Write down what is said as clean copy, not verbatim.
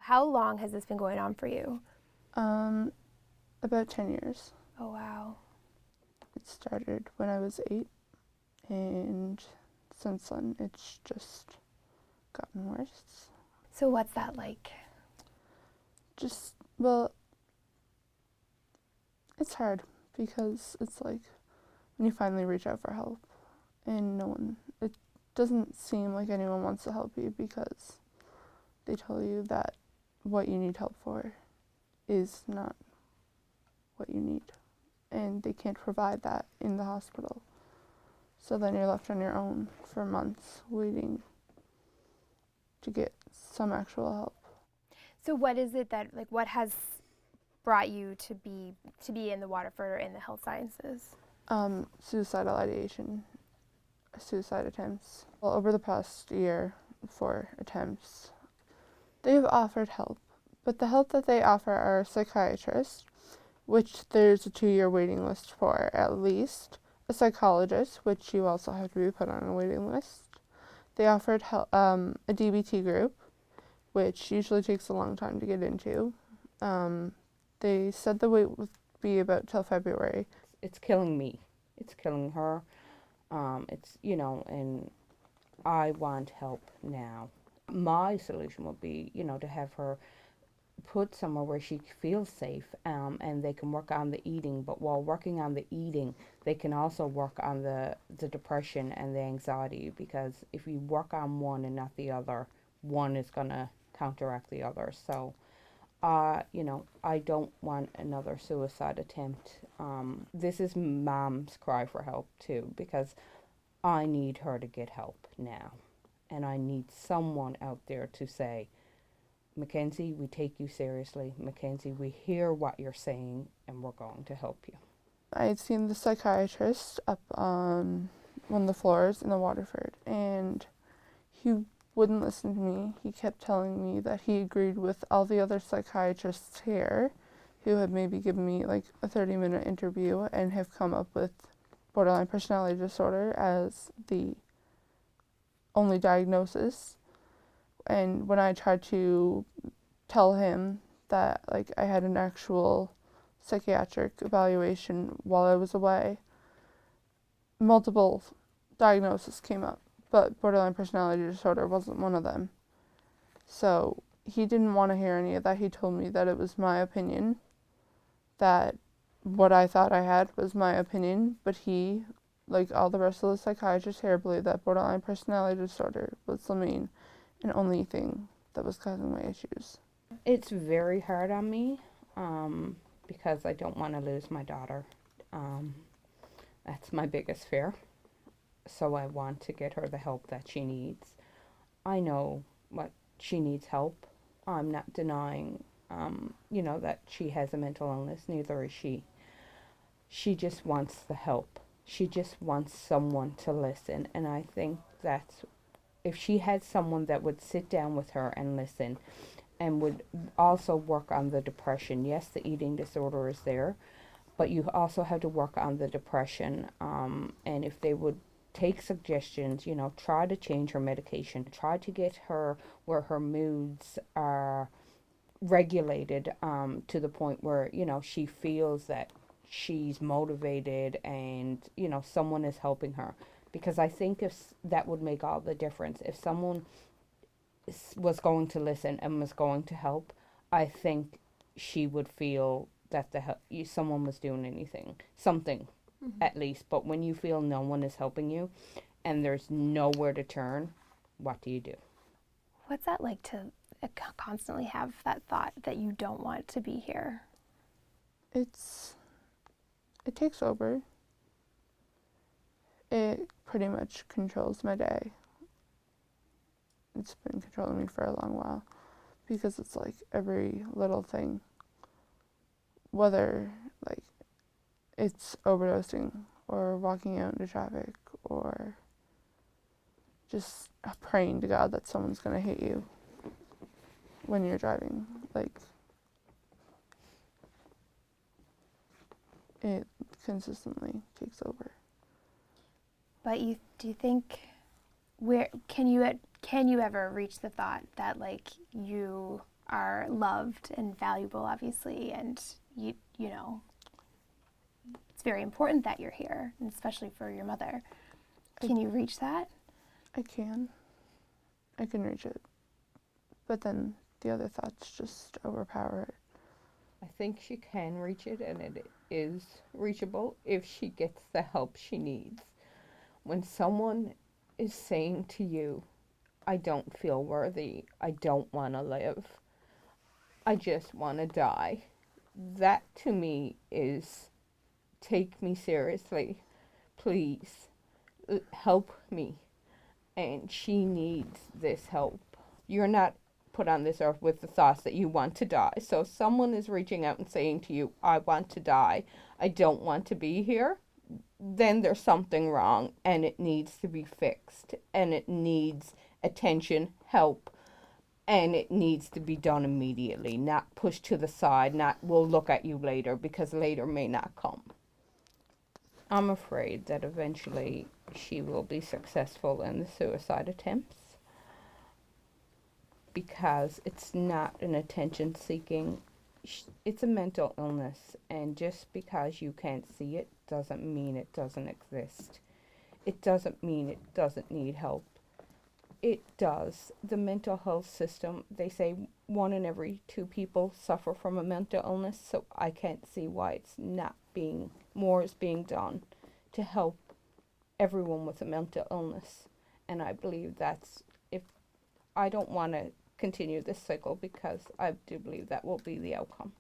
How long has this been going on for you? About 10 years. Oh, wow. It started when I was 8, and since then it's just gotten worse. So what's that like? Well, it's hard because it's like when you finally reach out for help and it doesn't seem like anyone wants to help you because they tell you that what you need help for is not what you need, and they can't provide that in the hospital. So then you're left on your own for months waiting to get some actual help. So what is it that, like, what has brought you to be in the Waterford or in the health sciences? Suicidal ideation, suicide attempts. Well, over the past year, 4 attempts, they have offered help, but the help that they offer are psychiatrists, which there's a 2-year waiting list for at least, a psychologist, which you also have to be put on a waiting list. They offered a DBT group, which usually takes a long time to get into. They said the wait would be about till February. It's killing me. It's killing her. And I want help now. My solution would be, to have her put somewhere where she feels safe, and they can work on the eating. But while working on the eating, they can also work on the depression and the anxiety, because if you work on one and not the other, one is going to counteract the other. So, I don't want another suicide attempt. This is mom's cry for help too, because I need her to get help now. And I need someone out there to say, McKenzie, we take you seriously. McKenzie, we hear what you're saying, and we're going to help you. I had seen the psychiatrist up on one of the floors in the Waterford, and he wouldn't listen to me. He kept telling me that he agreed with all the other psychiatrists here who had maybe given me like a 30-minute interview and have come up with borderline personality disorder as the only diagnosis. And when I tried to tell him that like I had an actual psychiatric evaluation while I was away, multiple diagnoses came up, but borderline personality disorder wasn't one of them. So he didn't want to hear any of that. He told me that it was my opinion, that what I thought I had was my opinion, but he, like all the rest of the psychiatrists here, believed that borderline personality disorder was the main and only thing that was causing my issues. It's very hard on me, because I don't want to lose my daughter. Um, that's my biggest fear. So I want to get her the help that she needs. I know what she needs help. I'm not denying, that she has a mental illness. Neither is she. She just wants the help. She just wants someone to listen. And I think that's, if she had someone that would sit down with her and listen, and would also work on the depression. Yes, the eating disorder is there, but you also have to work on the depression. And if they would take suggestions, try to change her medication, try to get her where her moods are regulated, to the point where, she feels that she's motivated and, someone is helping her. Because I think if that would make all the difference. If someone was going to listen and was going to help, I think she would feel that someone was doing something, at least. But when you feel no one is helping you and there's nowhere to turn, what do you do? What's that like to constantly have that thought that you don't want to be here? It takes over. It pretty much controls my day. It's been controlling me for a long while because it's like every little thing, whether like it's overdosing or walking out into traffic or just praying to God that someone's going to hit you when you're driving. Like, it consistently takes over. But do you think, where can you ever reach the thought that like you are loved and valuable, obviously, and you know, it's very important that you're here, and especially for your mother. Can you reach that? I can reach it, but then the other thoughts just overpower it. I think she can reach it, and it is reachable if she gets the help she needs. When someone is saying to you, I don't feel worthy, I don't want to live, I just want to die, that to me is, take me seriously, please, help me. And she needs this help. You're not put on this earth with the thoughts that you want to die. So if someone is reaching out and saying to you, I want to die, I don't want to be here, then there's something wrong, and it needs to be fixed, and it needs attention, help, and it needs to be done immediately, not pushed to the side, not we'll look at you later, because later may not come. I'm afraid that eventually she will be successful in the suicide attempts, because it's not an attention seeking, it's a mental illness, and just because you can't see it doesn't mean it doesn't exist. It doesn't mean it doesn't need help. It does. The mental health system, they say 1 in every 2 people suffer from a mental illness, so I can't see why it's not being, more is being done to help everyone with a mental illness. And I believe that's, if I don't want to continue this cycle, because I do believe that will be the outcome.